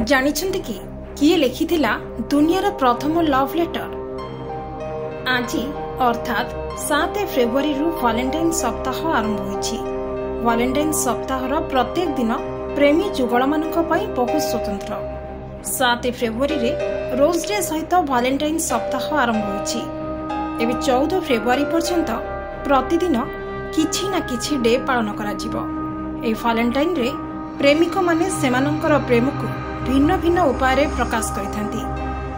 जानिछन्ति कि किए लिखिथिला दुनियार प्रथम लव लेटर। आज अर्थात 7 फेब्रुआरी वैलेंटाइन सप्ताह आरंभ होइछि। वैलेंटाइन सप्ताहर प्रत्येक दिन प्रेमी जुगल मानक पई बहुत स्वतंत्र। 7 फेब्रुआरी रे रोज डे सहित वैलेंटाइन सप्ताह आरंभ होइछि। एबे 14 फेब्रुआरी पर्यंत प्रतिदिन किछि ना किछि डे पालन करा जिवो। ए वैलेंटाइन रे प्रेमिक माने सेमानंकर प्रेम को भिन्न भिन्न उपाय प्रकाश करिथांती,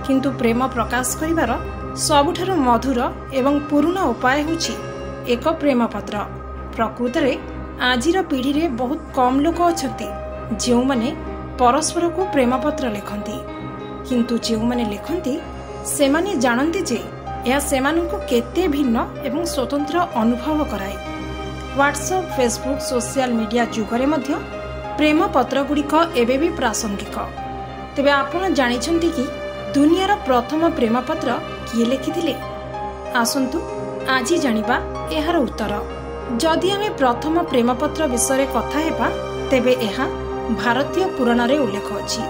किंतु प्रेम प्रकाश करिवार सबुठारु मधुर एवं पुराना उपाय होछि एक प्रेम पत्र। प्रकृत रे आजिर पीढ़ी रे बहुत कम लोक अछंती जेउ माने परस्पर को प्रेम पत्र लिखंती, किंतु जेउ माने लिखंती सेमाने जानंती जे या सेमानंको केते भिन्न एवं स्वतंत्र अनुभव कराए। व्हाट्सएप, फेसबुक, सोशल मीडिया जुगरे मध्य प्रेम पत्र गुड़िक एबे भी प्रासंगिक। तेबे आपण जानिछन्ति कि दुनियार प्रथम प्रेम पत्र किए लिखिथिले? आसंतु आज जानिबा एहार उत्तर। जदि आमे प्रथम प्रेम पत्र विषय कथा हेबा तेबे एहा भारतीय पुराण रे उल्लेख अछि।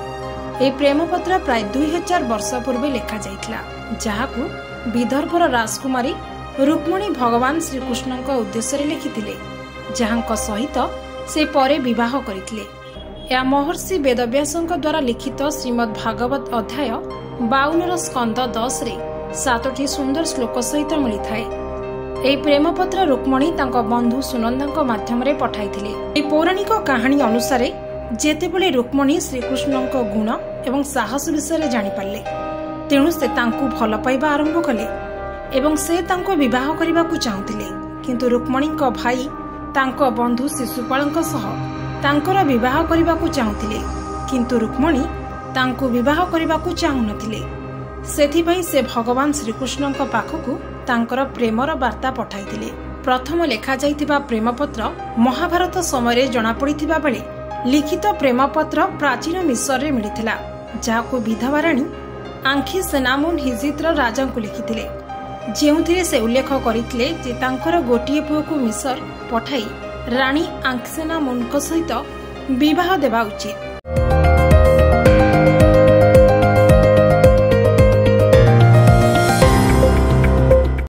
ए प्रेम पत्र प्राय 2000 वर्ष पूर्व लिखा जाइथिला, जहाकू विदर्भर राजकुमारी रुक्मणी भगवान श्रीकृष्ण उद्देश्य रे लिखिथिले, जहांक सहित से परे विवाह करथिले। या महर्षि वेदव्यासଙ୍କ द्वारा लिखित श्रीमद् भागवत अध्याय 52 स्कंद 10 रे 7टी सुंदर श्लोक सहित मिली थाए। ए प्रेम पत्र रुक्मणी तांको बंधु सुनंदाଙ୍କ माध्यम रे पठाइथिले। ए पौराणिक कहानी अनुसार जेतेबेले रुक्मणी श्रीकृष्णଙ୍କ गुण एवं साहस विषय जानि पारले, तेणु से तांको भल पाइबा आरंभ कले एवं से तांको विवाह करबाकू चाहुथिले, किंतु रुक्मणीଙ୍କ भाई तांको बंधु शिशुपालଙ୍କ सह तांकर विवाह करबाकू चाहुथिले, किंतु रुक्मणी तांको विवाह करबाकू चाहु नथिले। सेथिपई से भगवान श्रीकृष्णଙ୍କ पाखकू तांकर प्रेमर वार्ता पठाइथिले। प्रथम लेखा जाइथिबा प्रेम पत्र महाभारत समय जना पड़िथिबा बेले लिखित प्रेम पत्र प्राचीन मिस्र रे मिलिथिला, जाहाकू विधवा रानी आंखी सेनामुन हिजित्र राजा को लिखिथिले, जेउथिरे से उल्लेख करिथिले जे तांकर गोटिए पुओ को मिस्र पठाई रानी आंखसेनामुनक सहित विवाह देबा उचित।